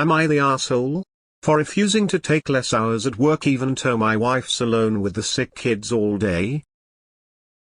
Am I the asshole? For refusing to take less hours at work even though my wife's alone with the sick kids all day?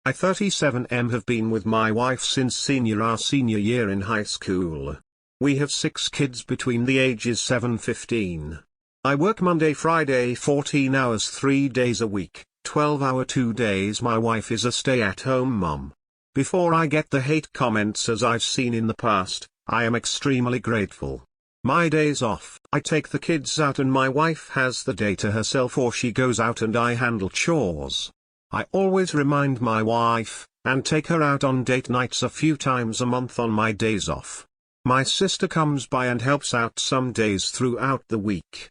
I 37M have been with my wife since our senior year in high school. We have 6 kids between the ages 7-15. I work Monday Friday 14 hours 3 days a week, 12-hour 2 days. My wife is a stay-at-home mom. Before I get the hate comments as I've seen in the past, I am extremely grateful. My days off, I take the kids out and my wife has the day to herself, or she goes out and I handle chores. I always remind my wife, and take her out on date nights a few times a month on my days off. My sister comes by and helps out some days throughout the week.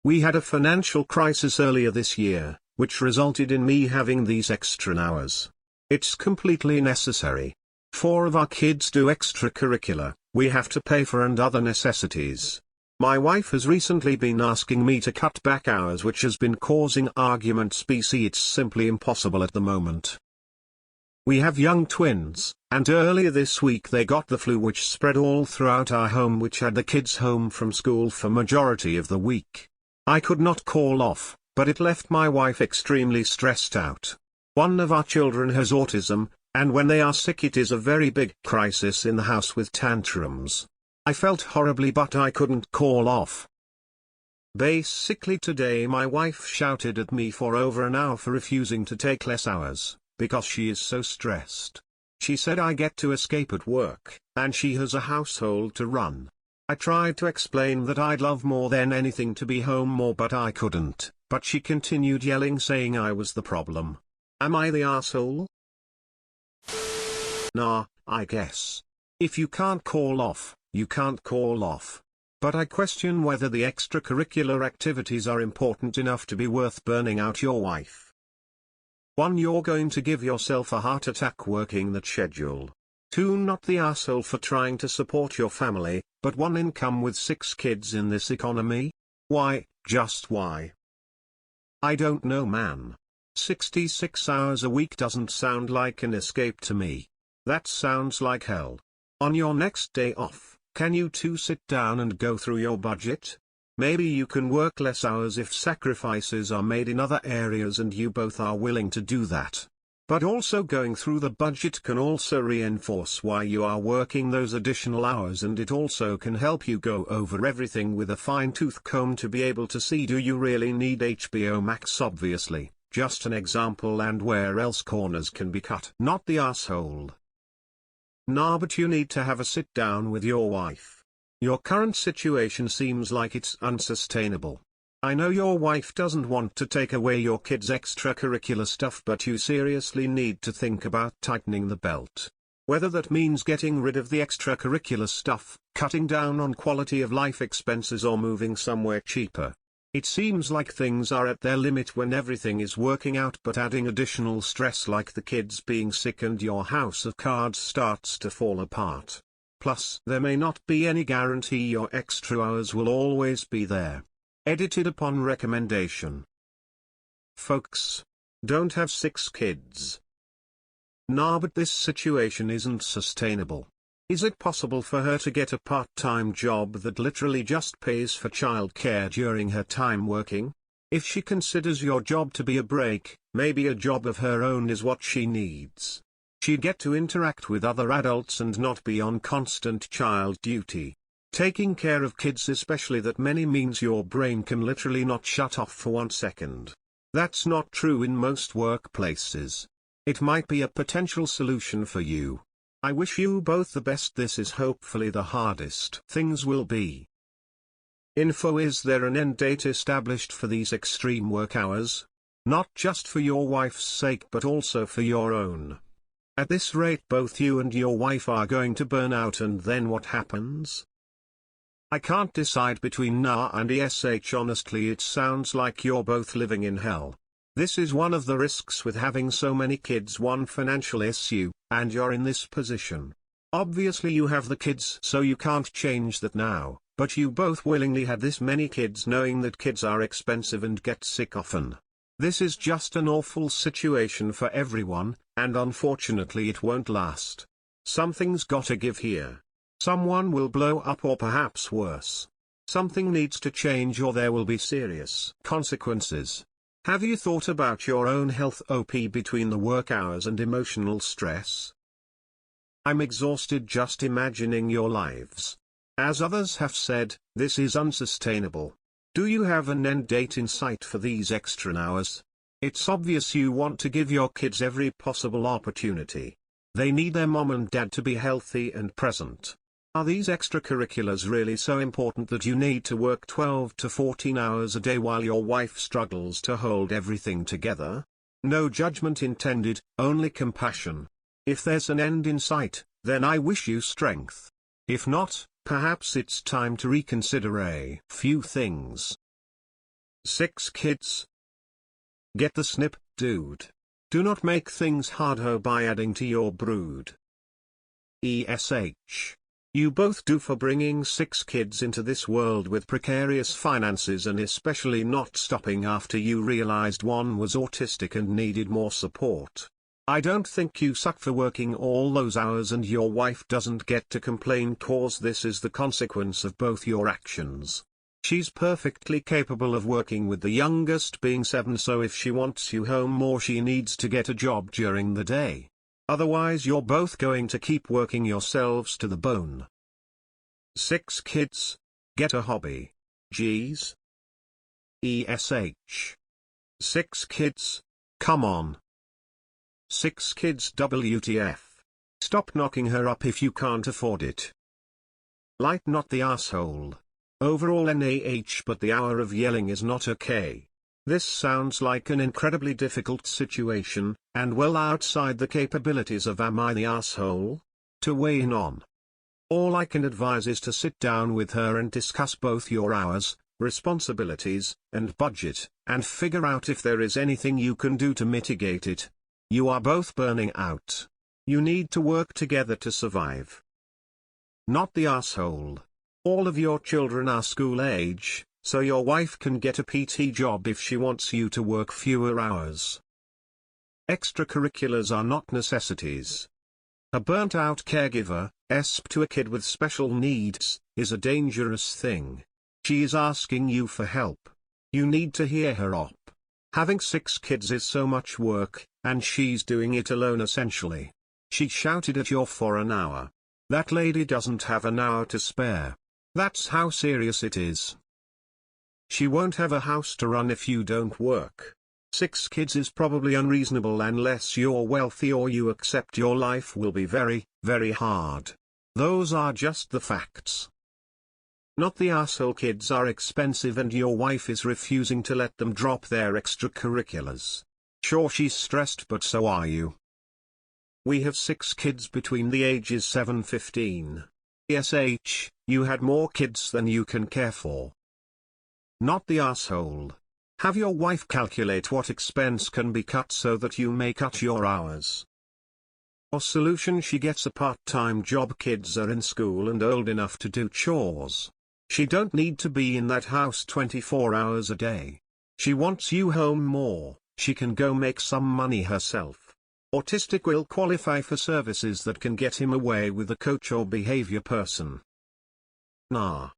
We had a financial crisis earlier this year, which resulted in me having these extra hours. It's completely necessary. 4 of our kids do extracurricular, we have to pay for and other necessities. My wife has recently been asking me to cut back hours, which has been causing arguments. BC, it's simply impossible at the moment. We have young twins, and earlier this week they got the flu, which spread all throughout our home, which had the kids home from school for majority of the week. I could not call off, but it left my wife extremely stressed out. One of our children has autism, and when they are sick it is a very big crisis in the house with tantrums. I felt horribly, but I couldn't call off. Basically today my wife shouted at me for over an hour for refusing to take less hours, because she is so stressed. She said I get to escape at work, and she has a household to run. I tried to explain that I'd love more than anything to be home more, but I couldn't, but she continued yelling, saying I was the problem. Am I the asshole? Nah, I guess. If you can't call off, you can't call off. But I question whether the extracurricular activities are important enough to be worth burning out your wife. 1. You're going to give yourself a heart attack working that schedule. 2. Not the asshole for trying to support your family, but 1 income with 6 kids in this economy? Why, just why? I don't know, man. 66 hours a week doesn't sound like an escape to me. That sounds like hell. On your next day off, can you two sit down and go through your budget? Maybe you can work less hours if sacrifices are made in other areas and you both are willing to do that. But also going through the budget can also reinforce why you are working those additional hours, and it also can help you go over everything with a fine-tooth comb to be able to see, do you really need HBO Max? Obviously, just an example, and where else corners can be cut. Not the asshole. Nah, but you need to have a sit down with your wife. Your current situation seems like it's unsustainable. I know your wife doesn't want to take away your kids' extracurricular stuff, but you seriously need to think about tightening the belt. Whether that means getting rid of the extracurricular stuff, cutting down on quality of life expenses, or moving somewhere cheaper. It seems like things are at their limit when everything is working out, but adding additional stress like the kids being sick and your house of cards starts to fall apart. Plus, there may not be any guarantee your extra hours will always be there. Edited upon recommendation. Folks, don't have 6 kids. Nah, but this situation isn't sustainable. Is it possible for her to get a part-time job that literally just pays for childcare during her time working? If she considers your job to be a break, maybe a job of her own is what she needs. She'd get to interact with other adults and not be on constant child duty. Taking care of kids, especially that many, means your brain can literally not shut off for 1 second. That's not true in most workplaces. It might be a potential solution for you. I wish you both the best. This is hopefully the hardest things will be. Info: is there an end date established for these extreme work hours? Not just for your wife's sake but also for your own. At this rate both you and your wife are going to burn out, and then what happens? I can't decide between nah and ESH. Honestly, it sounds like you're both living in hell. This is one of the risks with having so many kids: 1, financial issue, and you're in this position. Obviously you have the kids, so you can't change that now, but you both willingly had this many kids knowing that kids are expensive and get sick often. This is just an awful situation for everyone, and unfortunately it won't last. Something's gotta give here. Someone will blow up, or perhaps worse. Something needs to change or there will be serious consequences. Have you thought about your own health between the work hours and emotional stress? I'm exhausted just imagining your lives. As others have said, this is unsustainable. Do you have an end date in sight for these extra hours? It's obvious you want to give your kids every possible opportunity. They need their mom and dad to be healthy and present. Are these extracurriculars really so important that you need to work 12 to 14 hours a day while your wife struggles to hold everything together? No judgment intended, only compassion. If there's an end in sight, then I wish you strength. If not, perhaps it's time to reconsider a few things. 6 kids. Get the snip, dude. Do not make things harder by adding to your brood. ESH. You both do for bringing 6 kids into this world with precarious finances and especially not stopping after you realized one was autistic and needed more support. I don't think you suck for working all those hours and your wife doesn't get to complain cause this is the consequence of both your actions. She's perfectly capable of working with the youngest being 7, so if she wants you home more she needs to get a job during the day. Otherwise you're both going to keep working yourselves to the bone. 6 kids. Get a hobby. Geez. ESH. 6 kids. Come on. 6 kids WTF. Stop knocking her up if you can't afford it. Light not the asshole. Overall NAH, but the hour of yelling is not okay. This sounds like an incredibly difficult situation, and well outside the capabilities of Am I the Asshole? To weigh in on. All I can advise is to sit down with her and discuss both your hours, responsibilities, and budget, and figure out if there is anything you can do to mitigate it. You are both burning out. You need to work together to survive. Not the asshole. All of your children are school age, so your wife can get a PT job if she wants you to work fewer hours. Extracurriculars are not necessities. A burnt-out caregiver, ESP to a kid with special needs, is a dangerous thing. She is asking you for help. You need to hear her op. Having 6 kids is so much work, and she's doing it alone essentially. She shouted at you for an hour. That lady doesn't have an hour to spare. That's how serious it is. She won't have a house to run if you don't work. 6 kids is probably unreasonable unless you're wealthy or you accept your life will be very, very hard. Those are just the facts. Not the asshole kids are expensive and your wife is refusing to let them drop their extracurriculars. Sure, she's stressed, but so are you. We have 6 kids between the ages 7-15. ESH, you had more kids than you can care for. Not the asshole. Have your wife calculate what expense can be cut so that you may cut your hours. Or solution, she gets a part-time job. Kids are in school and old enough to do chores. She don't need to be in that house 24 hours a day. She wants you home more, she can go make some money herself. Autistic will qualify for services that can get him away with a coach or behavior person. Nah.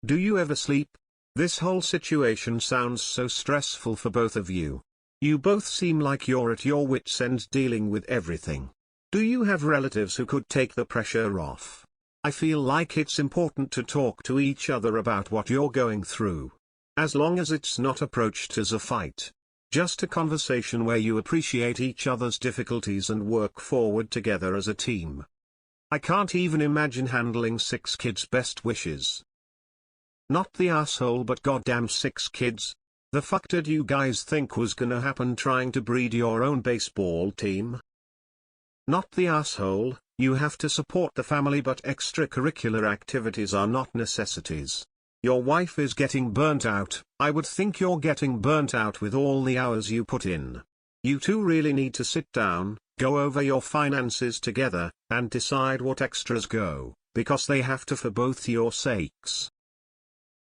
Do you ever sleep? This whole situation sounds so stressful for both of you. You both seem like you're at your wits' end dealing with everything. Do you have relatives who could take the pressure off? I feel like it's important to talk to each other about what you're going through. As long as it's not approached as a fight. Just a conversation where you appreciate each other's difficulties and work forward together as a team. I can't even imagine handling 6 kids. Best wishes. Not the asshole, but goddamn 6 kids. The fuck did you guys think was gonna happen trying to breed your own baseball team? Not the asshole, you have to support the family, but extracurricular activities are not necessities. Your wife is getting burnt out. I would think you're getting burnt out with all the hours you put in. You two really need to sit down, go over your finances together, and decide what extras go, because they have to for both your sakes.